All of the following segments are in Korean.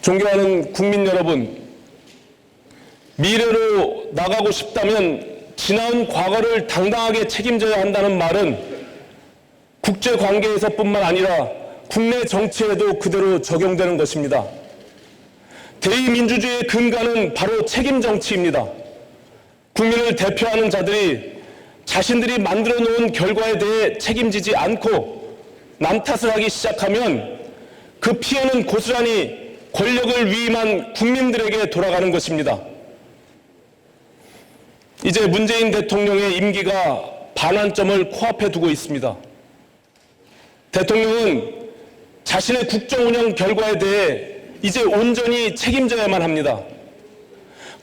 존경하는 국민 여러분, 미래로 나가고 싶다면 지나온 과거를 당당하게 책임져야 한다는 말은 국제관계에서뿐만 아니라 국내 정치에도 그대로 적용되는 것입니다. 대의민주주의의 근간은 바로 책임 정치입니다. 국민을 대표하는 자들이 자신들이 만들어 놓은 결과에 대해 책임지지 않고 남 탓을 하기 시작하면 그 피해는 고스란히 권력을 위임한 국민들에게 돌아가는 것입니다. 이제 문재인 대통령의 임기가 반환점을 코앞에 두고 있습니다. 대통령은 자신의 국정 운영 결과에 대해 이제 온전히 책임져야만 합니다.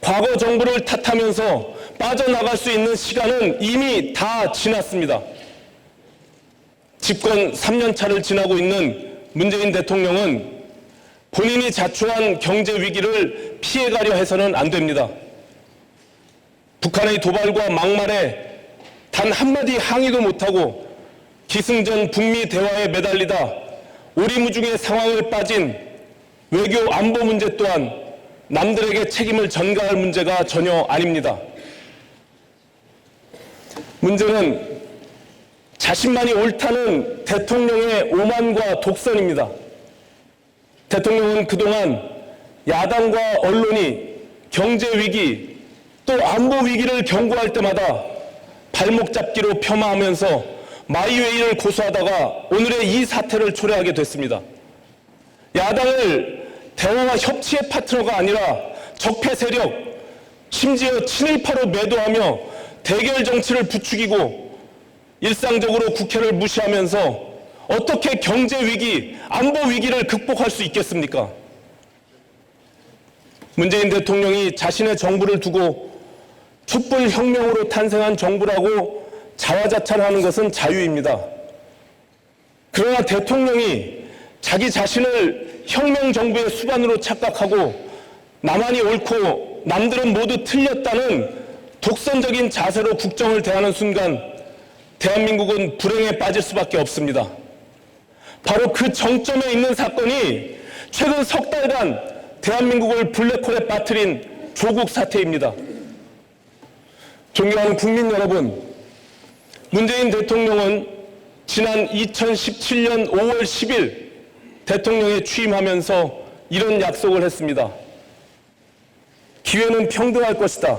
과거 정부를 탓하면서 빠져나갈 수 있는 시간은 이미 다 지났습니다. 집권 3년 차를 지나고 있는 문재인 대통령은 본인이 자초한 경제 위기를 피해가려 해서는 안 됩니다. 북한의 도발과 막말에 단 한마디 항의도 못하고 기승전 북미 대화에 매달리다 오리무중의 상황을 빠진 외교 안보 문제 또한 남들에게 책임을 전가할 문제가 전혀 아닙니다. 문제는 자신만이 옳다는 대통령의 오만과 독선입니다. 대통령은 그동안 야당과 언론이 경제 위기 또 안보 위기를 경고할 때마다 발목 잡기로 폄하하면서 마이웨이를 고수하다가 오늘의 이 사태를 초래하게 됐습니다. 야당을 대화와 협치의 파트너가 아니라 적폐 세력, 심지어 친일파로 매도하며 대결 정치를 부추기고 일상적으로 국회를 무시하면서 어떻게 경제 위기, 안보 위기를 극복할 수 있겠습니까? 문재인 대통령이 자신의 정부를 두고 촛불 혁명으로 탄생한 정부라고 자화자찬하는 것은 자유입니다. 그러나 대통령이 자기 자신을 혁명 정부의 수반으로 착각하고 나만이 옳고 남들은 모두 틀렸다는 독선적인 자세로 국정을 대하는 순간 대한민국은 불행에 빠질 수밖에 없습니다. 바로 그 정점에 있는 사건이 최근 석 달간 대한민국을 블랙홀에 빠뜨린 조국 사태입니다. 존경하는 국민 여러분, 문재인 대통령은 지난 2017년 5월 10일 대통령에 취임하면서 이런 약속을 했습니다. 기회는 평등할 것이다.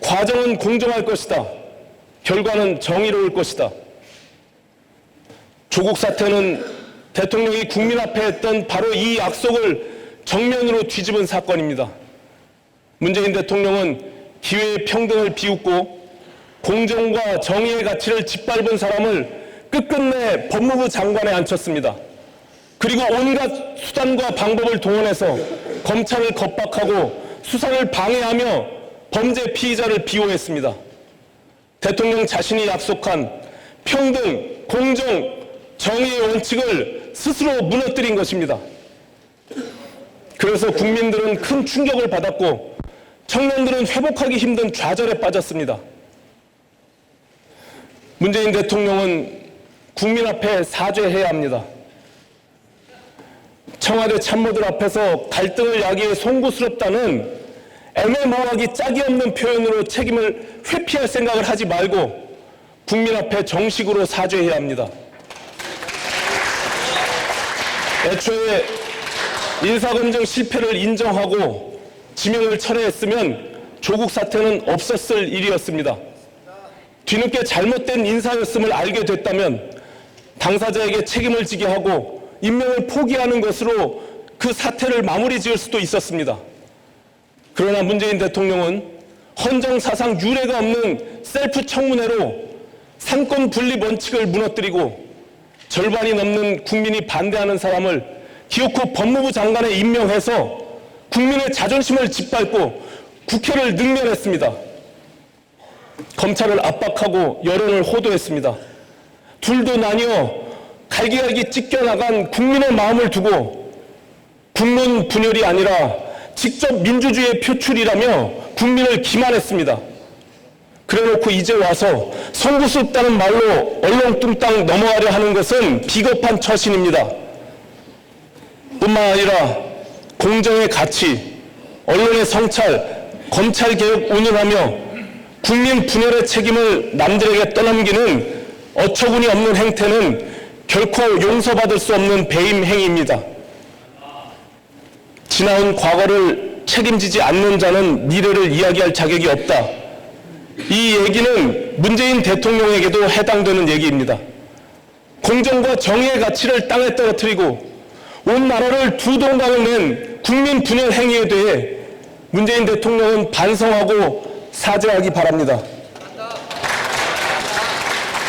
과정은 공정할 것이다. 결과는 정의로울 것이다. 조국 사태는 대통령이 국민 앞에 했던 바로 이 약속을 정면으로 뒤집은 사건입니다. 문재인 대통령은 기회의 평등을 비웃고 공정과 정의의 가치를 짓밟은 사람을 끝끝내 법무부 장관에 앉혔습니다. 그리고 온갖 수단과 방법을 동원해서 검찰을 겁박하고 수사를 방해하며 범죄 피의자를 비호했습니다. 대통령 자신이 약속한 평등, 공정, 정의의 원칙을 스스로 무너뜨린 것입니다. 그래서 국민들은 큰 충격을 받았고 청년들은 회복하기 힘든 좌절에 빠졌습니다. 문재인 대통령은 국민 앞에 사죄해야 합니다. 청와대 참모들 앞에서 갈등을 야기해 송구스럽다는 애매모호하기 짝이 없는 표현으로 책임을 회피할 생각을 하지 말고 국민 앞에 정식으로 사죄해야 합니다. 애초에 인사검증 실패를 인정하고 지명을 철회했으면 조국 사태는 없었을 일이었습니다. 뒤늦게 잘못된 인사였음을 알게 됐다면 당사자에게 책임을 지게 하고 임명을 포기하는 것으로 그 사태를 마무리 지을 수도 있었습니다. 그러나 문재인 대통령은 헌정사상 유례가 없는 셀프 청문회로 삼권 분립 원칙을 무너뜨리고 절반이 넘는 국민이 반대하는 사람을 기어코 법무부 장관에 임명해서 국민의 자존심을 짓밟고 국회를 능멸했습니다. 검찰을 압박하고 여론을 호도했습니다. 둘도 나뉘어 갈기갈기 찢겨나간 국민의 마음을 두고 국론 분열이 아니라 직접 민주주의의 표출이라며 국민을 기만했습니다. 그래놓고 이제 와서 송구스럽다는 말로 얼렁뚱땅 넘어가려 하는 것은 비겁한 처신입니다. 뿐만 아니라 공정의 가치, 언론의 성찰, 검찰개혁 운운하며 국민 분열의 책임을 남들에게 떠넘기는 어처구니 없는 행태는 결코 용서받을 수 없는 배임 행위입니다. 지나온 과거를 책임지지 않는 자는 미래를 이야기할 자격이 없다. 이 얘기는 문재인 대통령에게도 해당되는 얘기입니다. 공정과 정의의 가치를 땅에 떨어뜨리고 온 나라를 두 동강을 낸 국민 분열 행위에 대해 문재인 대통령은 반성하고 사죄하기 바랍니다.